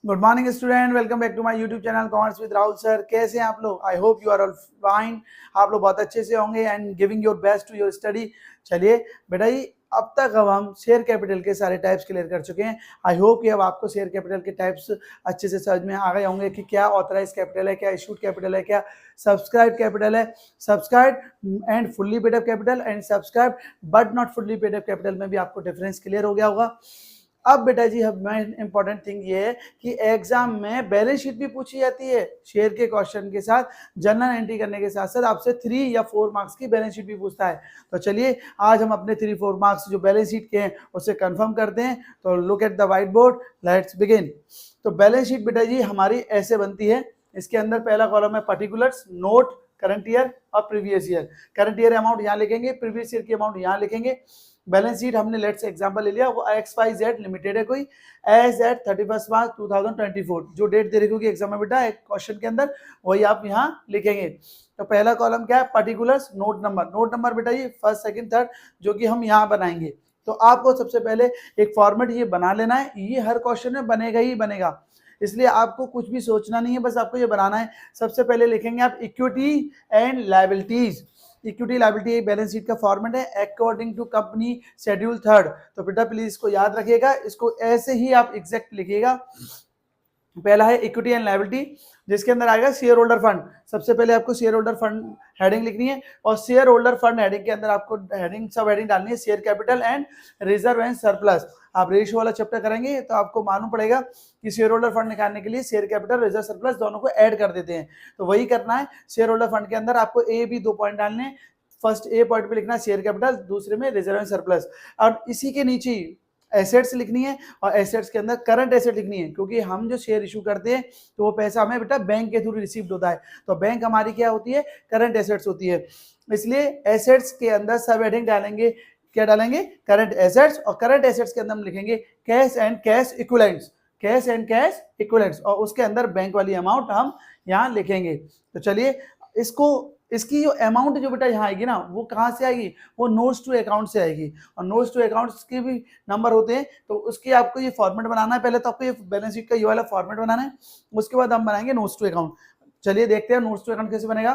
Good morning student, welcome back to my YouTube channel commerce with Rahul sir. कैसे हैं आप लोग? I hope you are all fine. आप लोग बहुत अच्छे से होंगे and giving your best to your study. चलिए बेटा जी, अब तक अब हम शेयर कैपिटल के सारे टाइप्स क्लियर कर चुके हैं। आई होप कि अब आपको शेयर कैपिटल के टाइप्स अच्छे से समझ में आ गए होंगे कि क्या ऑथराइज कैपिटल है, क्या इशूड कैपिटल है, क्या सब्सक्राइब कैपिटल है। Subscribe and fully paid up capital and subscribe but not fully paid up capital में भी आपको डिफरेंस क्लियर हो गया होगा। अब बेटा जी, मेन इंपॉर्टेंट थिंग ये है कि एग्जाम में बैलेंस शीट भी पूछी जाती है शेयर के क्वेश्चन के साथ। जनरल एंट्री करने के साथ साथ आपसे 3 या 4 मार्क्स की बैलेंस शीट भी पूछता है। तो चलिए आज हम अपने 3-4 मार्क्स जो बैलेंस शीट के हैं उसे कंफर्म करते हैं। तो look at the white board, let's begin. तो बैलेंस शीट बेटा जी हमारी ऐसे बनती है। इसके अंदर पहला कॉलम है पर्टिकुलर्स, नोट, करंट ईयर और previous year. Current year amount यहाँ लिखेंगे, प्रीवियस ईयर की अमाउंट यहाँ लिखेंगे। बैलेंस शीट हमने लेट्स एग्जांपल ले लिया, वो XYZ लिमिटेड है कोई, एज एट 31 मार्च 2024। जो डेट दे रखी होगी एग्जाम में बेटा एक क्वेश्चन के अंदर, वही आप यहाँ लिखेंगे। तो पहला कॉलम क्या है? Particulars, note number. Note number बेटा ये फर्स्ट, सेकंड, थर्ड जो कि हम यहाँ बनाएंगे। तो आपको सबसे पहले एक फॉर्मेट ये बना लेना है। ये हर क्वेश्चन में बनेगा ही बनेगा, इसलिए आपको कुछ भी सोचना नहीं है, बस आपको ये बनाना है। सबसे पहले लिखेंगे आप equity and liabilities. Equity liability balance sheet का फॉर्मेट है अकॉर्डिंग टू कंपनी शेड्यूल 3। तो बेटा प्लीज इसको याद रखिएगा, इसको ऐसे ही आप एग्जैक्ट लिखिएगा। पहला है इक्विटी एंड लायबिलिटी, जिसके अंदर आएगा शेयर होल्डर फंड। सबसे पहले आपको शेयर होल्डर फंड हेडिंग लिखनी है, और शेयर होल्डर फंड हेडिंग के अंदर आपको हेडिंग सब हेडिंग डालनी है share capital and reserve and surplus. आप रेशियो वाला चैप्टर करेंगे तो आपको मालूम पड़ेगा कि शेयर होल्डर फंड निकालने के लिए शेयर कैपिटल, रिजर्व, सरप्लस दोनों को ऐड कर देते हैं। तो वही करना है। शेयर होल्डर फंड के अंदर आपको ए बी 2 पॉइंट डालने हैं। फर्स्ट ए पॉइंट पे लिखना है शेयर कैपिटल, दूसरे में रिजर्व एंड सरप्लस, और इसी के नीचे एसेट्स लिखनी है। और एसेट्स के अंदर करंट एसेट लिखनी है, क्योंकि हम जो शेयर इशू करते हैं तो वो पैसा हमें बेटा बैंक के थ्रू रिसीव्ड होता है। तो बैंक हमारी क्या होती है? करंट एसेट्स होती है। इसलिए एसेट्स के अंदर सब हेडिंग डालेंगे। क्या डालेंगे? Current assets. और करंट एसेट्स के अंदर हम लिखेंगे cash and cash equivalents, cash and cash equivalents, और उसके अंदर बैंक वाली अमाउंट हम यहाँ लिखेंगे। तो चलिए इसको, इसकी जो अमाउंट जो बेटा यहाँ आएगी ना, वो कहाँ से आएगी? वो नोट्स टू अकाउंट से आएगी। और नोट्स टू अकाउंट्स के भी नंबर होते हैं, तो उसकी आपको ये फॉर्मेट बनाना है। पहले तो आपको ये बैलेंस शीट का ये वाला फॉर्मेट बनाना है, उसके बाद हम बनाएंगे नोट्स टू अकाउंट। चलिए देखते हैं नोट्स टू अकाउंट कैसे बनेगा।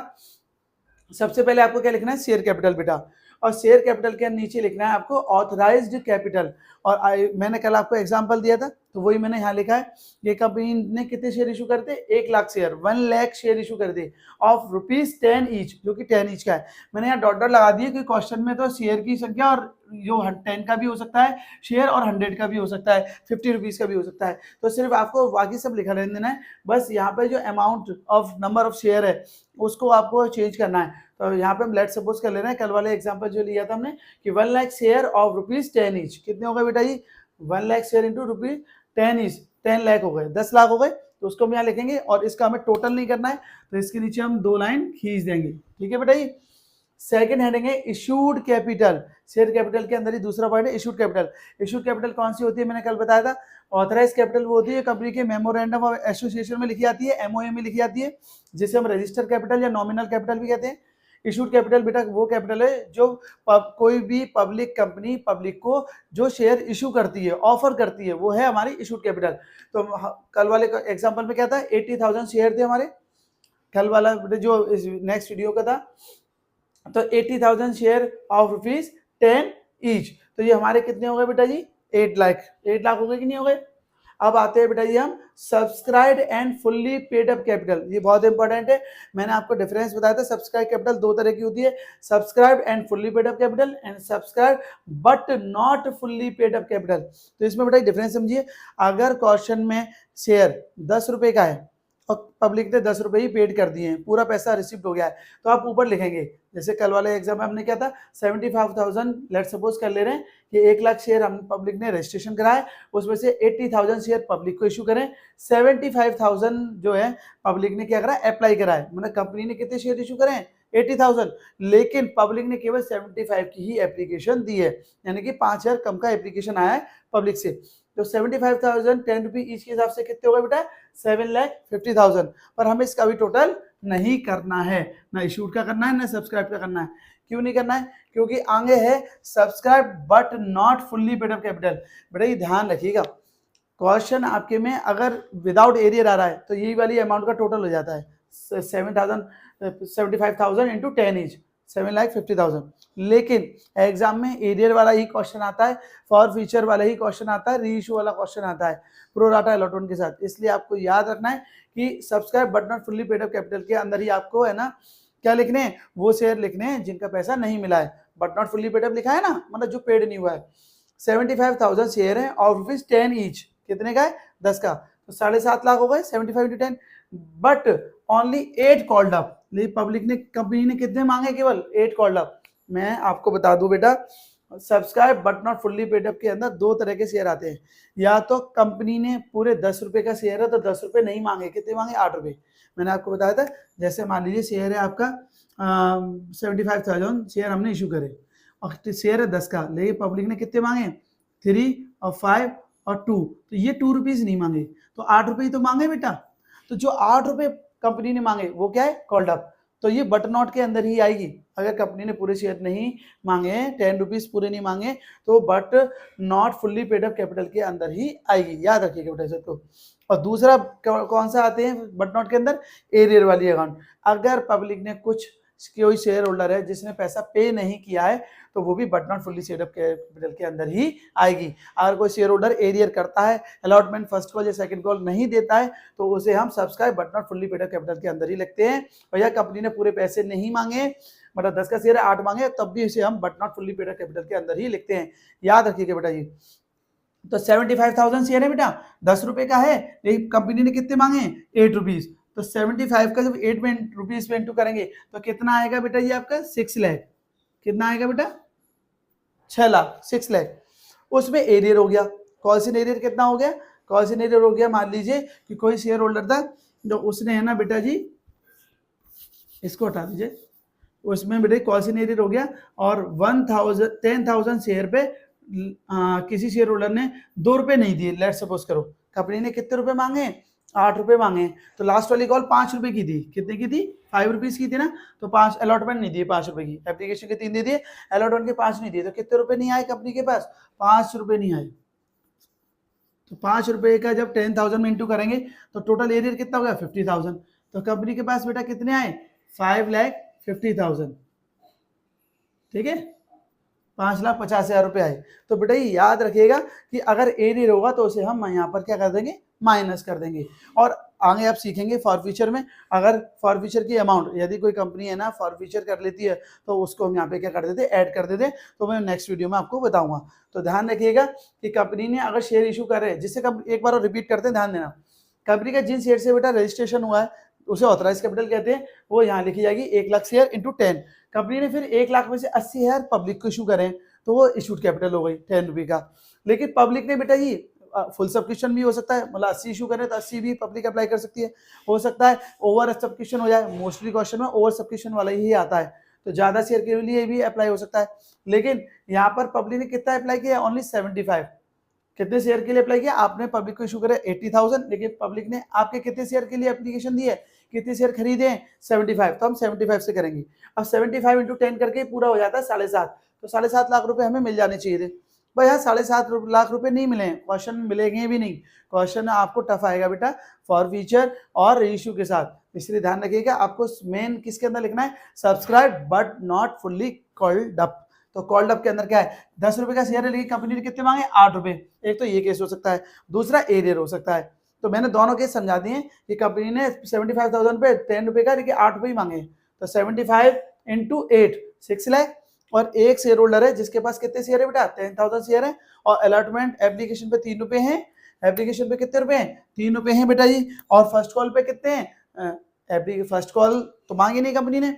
सबसे पहले आपको क्या लिखना है? शेयर कैपिटल बेटा, और शेयर कैपिटल के नीचे लिखना है आपको ऑथराइज्ड कैपिटल। और मैंने कल आपको एग्जांपल दिया था, तो वही मैंने यहाँ लिखा है। ये कंपनी ने कितने शेयर इशू करते? 1 lakh share, 1 lakh share issue कर दे ऑफ ₹10 ईच, जो कि 10 ईच का है। मैंने यहाँ डॉट डॉट लगा दिया कि क्वेश्चन में तो शेयर की संख्या और जो 10 का भी हो सकता है शेयर, और 100 का भी हो सकता है, 50 रुपीज का भी हो सकता है। तो सिर्फ आपको बाकी सब लिखा रहने देना है, बस यहाँ पे जो amount of number of share है उसको आपको चेंज करना है। तो यहाँ पे हम लेट सपोज कर ले रहे हैं, कल वाले एग्जांपल जो लिया था हमने कि 1 लाख शेयर ऑफ ₹10 ईच। कितने हो गए बेटा जी? 1 lakh share into ₹10 each, 10 lakh हो गए, 10 लाख हो गए। तो उसको हम यहाँ लिखेंगे, और इसका हमें टोटल नहीं करना है, तो इसके नीचे हम 2 लाइन खींच देंगे। ठीक है बेटा जी। सेकंड हेडिंग है इशूड कैपिटल। शेयर कैपिटल के अंदर ही दूसरा पॉइंट है इशूड कैपिटल। इशूड कैपिटल कौन सी होती है? मैंने कल बताया था। ऑथराइज कैपिटल वो होती है कंपनी के मेमोरेंडम ऑफ एसोसिएशन में लिखी आती है, एमओए में लिखी आती है, जिसे हम रजिस्टर कैपिटल या नॉमिनल कैपिटल भी कहते हैं। इशूड कैपिटल बेटा वो कैपिटल है जो कोई भी पब्लिक कंपनी पब्लिक को जो शेयर इशू करती है, ऑफर करती है, वो है हमारी इशूड कैपिटल। तो कल वाले एग्जांपल में क्या था? 80,000 शेयर थे हमारे। कल वाला जो नेक्स्ट वीडियो का था, तो 80,000 शेयर ऑफ ₹10 ईच। तो ये हमारे कितने हो गए बेटा जी? 8 लाख। 8 लाख हो गए कि नहीं हो गए? अब आते हैं बेटा जी हम subscribed and fully paid up capital. ये बहुत इंपॉर्टेंट है। मैंने आपको डिफरेंस बताया था। सब्सक्राइब कैपिटल 2 तरह की होती है, subscribe and fully paid up capital and subscribe but not fully paid up capital. तो इसमें बेटा डिफरेंस समझिए। अगर क्वेश्चन में शेयर 10 रुपए का है और पब्लिक ने 10 रुपए ही पेड कर दिए हैं, पूरा पैसा रिसीव्ड हो गया है, तो आप ऊपर लिखेंगे। जैसे कल वाले एग्जाम में हमने क्या था? 75,000 लेट सपोज कर ले रहे हैं कि 1 लाख शेयर हम पब्लिक ने रजिस्ट्रेशन कराया, उसमें से 80,000 शेयर पब्लिक को इशू करें, 75,000 जो है पब्लिक ने क्या करा? अप्लाई करा है। मतलब कंपनी ने कितने शेयर इशू करें? 80,000, लेकिन पब्लिक ने केवल 75 की ही एप्लीकेशन दी है, यानी कि 5,000 कम का एप्लीकेशन आया है पब्लिक से। तो 75,000 10 रुपी ईच के हिसाब से कितने हो गए बेटा? 7,50,000। पर हमें इसका भी टोटल नहीं करना है, ना इशूड का करना है ना सब्सक्राइब का करना है। क्यों नहीं करना है? क्योंकि आगे है subscribe but not fully paid up capital. बेटा ये ध्यान रखिएगा, क्वेश्चन आपके में अगर विदाउट एरियर आ रहा है तो यही वाली अमाउंट का टोटल हो जाता है 75,000 इंटू 10 इज 7,50,000। लेकिन एग्जाम में एरियर वाला ही क्वेश्चन आता है, फॉर फ्यूचर वाला ही क्वेश्चन आता है, री इशू वाला क्वेश्चन आता है प्रो राटा अलॉटमेंट के साथ। इसलिए आपको याद रखना है कि subscribe but not fully paid up capital के अंदर ही आपको है ना क्या लिखने हैं, वो शेयर लिखने हैं जिनका पैसा नहीं मिला है। But not fully paid up लिखा है ना, मतलब जो पेड नहीं हुआ है। 75,000 शेयर है और रुपीज 10 ईच, कितने का है 10 का, तो 7.5 लाख हो गए 75 into 10। But only 8 called up, public ने कंपनी ने कितने मांगे, केवल 8 कॉल्ड अप। मैं आपको बता दूं बेटा, subscribe but not fully paid up के अंदर दो तरह के शेयर आते हैं। या तो कंपनी ने पूरे 10 रुपए का शेयर है तो 10 रुपए नहीं मांगे, कितने मांगे 8 रुपए। मैंने आपको बताया था, जैसे मान लीजिए शेयर है आपका 75,000 शेयर हमने इशू करे और शेयर है 10 का, लेकिन पब्लिक ने कितने मांगे 3 और 5 और 2, तो ये 2 रुपीज नहीं मांगे, तो 8 रुपए ही तो मांगे बेटा। तो जो 8 रुपए कंपनी ने मांगे वो क्या है, कॉल्ड अप, तो ये बट नॉट के अंदर ही आएगी। अगर कंपनी ने पूरे शेयर नहीं मांगे, 10 रुपीज पूरे नहीं मांगे, तो but not fully paid up capital के अंदर ही आएगी, याद रखिएगा बेटा इसको। तो और दूसरा कौन सा आते हैं बट नॉट के अंदर, एरियर वाली अकाउंट। अगर पब्लिक ने कुछ कोई शेयर होल्डर है जिसने पैसा पे नहीं किया है तो वो भी but not fully paid up capital के अंदर ही आएगी। अगर कोई शेयर होल्डर एरियर करता है, अलॉटमेंट फर्स्ट कॉल या सेकंड कॉल नहीं देता है, तो उसे हम subscribe but not fully paid up capital के अंदर ही लिखते हैं। भैया कंपनी ने पूरे पैसे नहीं मांगे, मतलब 10 का शेयर है 8 मांगे, तब भी इसे हम but not fully paid up capital के अंदर ही लिखते हैं, याद रखिएगा बेटा ये। तो 75,000 शेयर है बेटा, 10 रुपए का है, लेकिन कंपनी ने कितने मांगे 8 रुपीज, तो 75 का जब 8 में रुपीज पे इंटू करेंगे तो कितना आएगा बेटा, ये आपका 6 लाख। कितना आएगा बेटा, 6 लाख, 6 लाख। उसमें एरियर हो गया, कॉल्सन एरियर कितना हो गया, कॉल्सन एरियर हो गया, मान लीजिए कि कोई शेयर होल्डर था जो उसने है ना बेटा जी, इसको हटा दीजिए, उसमें बेटा कॉल्सन एरियर हो गया और 10,000 शेयर पे किसी शेयर होल्डर ने 2 रुपए नहीं दिए, लेट सपोज करो कंपनी ने कितने रुपए मांगे 8 रुपए मांगे, तो लास्ट वाली कॉल 5 रुपए की थी, कितने की थी 5 रुपीज की थी ना, तो 5 अलॉटमेंट नहीं दिए 5 रुपए की, एप्लीकेशन के 3 दे दिए, अलॉटमेंट के 5 नहीं दिए, तो कितने रुपए नहीं आए कंपनी के पास, 5 रुपए नहीं आए। तो 5 रुपए का जब 10,000 में इंटू करेंगे तो टोटल एरियर कितना हो गया 50,000, तो कंपनी के पास बेटा कितने आए 5,50,000, ठीक है, 5,50,000 रुपए आए। तो बेटा ये याद रखिएगा कि अगर एरियर होगा तो उसे हम यहाँ पर क्या कर देंगे, माइनस कर देंगे। और आगे आप सीखेंगे फॉर फ्यूचर में, अगर फॉर फ्यूचर की अमाउंट यदि कोई कंपनी है ना फॉर फ्यूचर कर लेती है तो उसको हम यहाँ पे क्या कर देते, ऐड कर देते, तो मैं नेक्स्ट वीडियो में आपको बताऊंगा। तो ध्यान रखिएगा कि कंपनी ने अगर शेयर इशू करे, जिससे एक बार रिपीट करते हैं, ध्यान देना, कंपनी का जिन शेयर से बेटा रजिस्ट्रेशन हुआ है उसे ऑथराइज कैपिटल कहते हैं, वो यहाँ लिखी जाएगी 1 लाख शेयर इंटू 10। कंपनी ने फिर 1 लाख में से 80,000 पब्लिक को इशू करें तो वो इशूड कैपिटल हो गई 10 रुपये का। लेकिन पब्लिक ने बेटा ये फुल सब्सक्रिप्शन भी हो सकता है, मतलब 80 इशू करें तो 80 भी पब्लिक अप्लाई कर सकती है, हो सकता है ओवर सब्सक्रिप्शन हो जाए, मोस्टली क्वेश्चन में ओवर सब्सक्रिप्शन वाला ही आता है, तो ज्यादा शेयर के लिए भी अप्लाई हो सकता है। लेकिन यहाँ पर पब्लिक ने कितना अप्लाई किया, ओनली 75। कितने शेयर के लिए अप्लाई किया आपने, पब्लिक को इशू करे 80,000, लेकिन पब्लिक ने आपके कितने शेयर के लिए एप्लीकेशन दी है, कितने शेयर खरीदे हैं 75, तो हम 75 से करेंगे। अब 75 इंटू 10 करके पूरा हो जाता है 7.5, तो 7.5 लाख रुपए हमें मिल जाने चाहिए थे। भाई यहाँ 7.5 लाख रुपए नहीं मिले, क्वेश्चन मिलेंगे भी नहीं, क्वेश्चन आपको टफ आएगा बेटा फॉर फ्यूचर और इशू के साथ, इसलिए ध्यान रखिएगा आपको मेन किसके अंदर लिखना है, subscribe but not fully called up. तो कॉल्ड अप के अंदर क्या है, 10 रुपए का शेयर है लेकिन कंपनी ने कितने मांगे 8 रुपए, एक तो ये केस हो सकता है, दूसरा एरियर हो सकता है। तो मैंने दोनों केस समझा दिए कि कंपनी ने 75,000 पे 10 रुपए का लेकिन 8 रुपए ही मांगे, तो 75 इंटू 8 6 लाख, और एक शेयर होल्डर है जिसके पास कितने शेयर है बेटा 10,000 शेयर है, और अलॉटमेंट एप्लीकेशन पे 3 रुपए हैं, एप्लीकेशन पे कितने रुपए हैं 3 रुपए हैं बेटा जी, और फर्स्ट कॉल पे कितने हैं, फर्स्ट कॉल तो मांगी नहीं कंपनी ने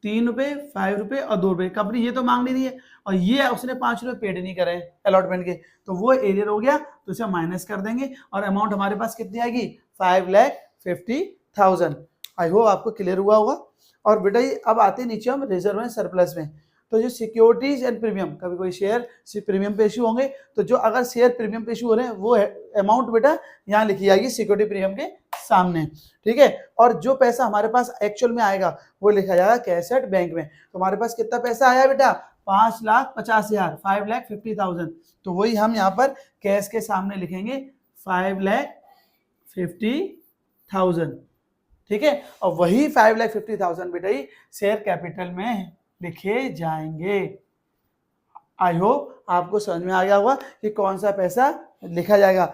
3 रुपए 5 रुपए और 2 रुपए, कंपनी ये तो मांग नहीं रही है, और ये उसने 5 रुपए पेड नहीं करे अलॉटमेंट के, तो वो एरियर हो गया, तो इसे माइनस कर देंगे और अमाउंट हमारे पास कितनी आएगी 5,50,000। आई होप आपको क्लियर हुआ होगा। और बेटा ये अब आते हैं नीचे हम रिजर्व एंड सरप्लस में, तो जो सिक्योरिटीज एंड प्रीमियम, कभी कोई शेयर प्रीमियम पे इशू होंगे, तो जो अगर शेयर प्रीमियम पे इशू हो रहे हैं वो अमाउंट बेटा यहाँ लिखी जाएगी सिक्योरिटी प्रीमियम के सामने, ठीक है। और जो पैसा हमारे पास एक्चुअल में आएगा वो लिखा जाएगा कैश एट बैंक में। तो हमारे पास कितना पैसा आया बेटा 5,50,000, 5,50,000। तो वही हम यहाँ पर कैश के सामने लिखेंगे 5,50,000, ठीक है। और वही 5,50,000 बेटा ही शेयर कैपिटल में लिखे जाएंगे। आई होप आपको समझ में आ गया होगा कि कौन सा पैसा लिखा जाएगा।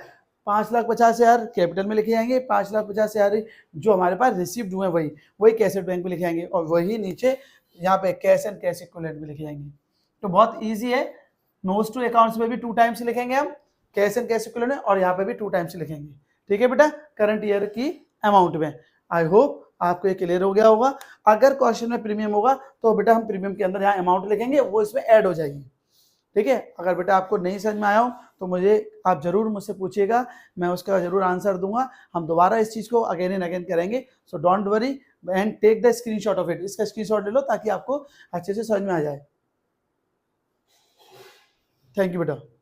5,50,000 कैपिटल में लिखे जाएंगे, 5,50,000 जो हमारे पास रिसीव्ड हुए वही कैश एट बैंक में लिखे जाएंगे, और वही नीचे यहाँ पे कैश एंड कैश इक्विवेलेंट में लिखे जाएंगे। तो बहुत इजी है। नोट्स टू अकाउंट्स में भी 2 टाइम्स लिखेंगे हम कैश एंड कैश इक्विवेलेंट, और यहाँ पे भी 2 टाइम्स लिखेंगे, ठीक है बेटा, करंट ईयर की अमाउंट में। आई होप आपको ये क्लियर हो गया होगा। अगर क्वेश्चन में प्रीमियम होगा तो बेटा हम प्रीमियम के अंदर यहाँ अमाउंट लिखेंगे, वो इसमें ऐड हो जाएगी, ठीक है। अगर बेटा आपको नहीं समझ में आया हो तो आप जरूर मुझसे पूछिएगा, मैं उसका जरूर आंसर दूंगा। हम दोबारा इस चीज को अगेन एंड अगेन करेंगे। So don't worry and take the screenshot of it. इसका स्क्रीनशॉट ले लो ताकि आपको अच्छे से समझ में आ जाए। थैंक यू बेटा।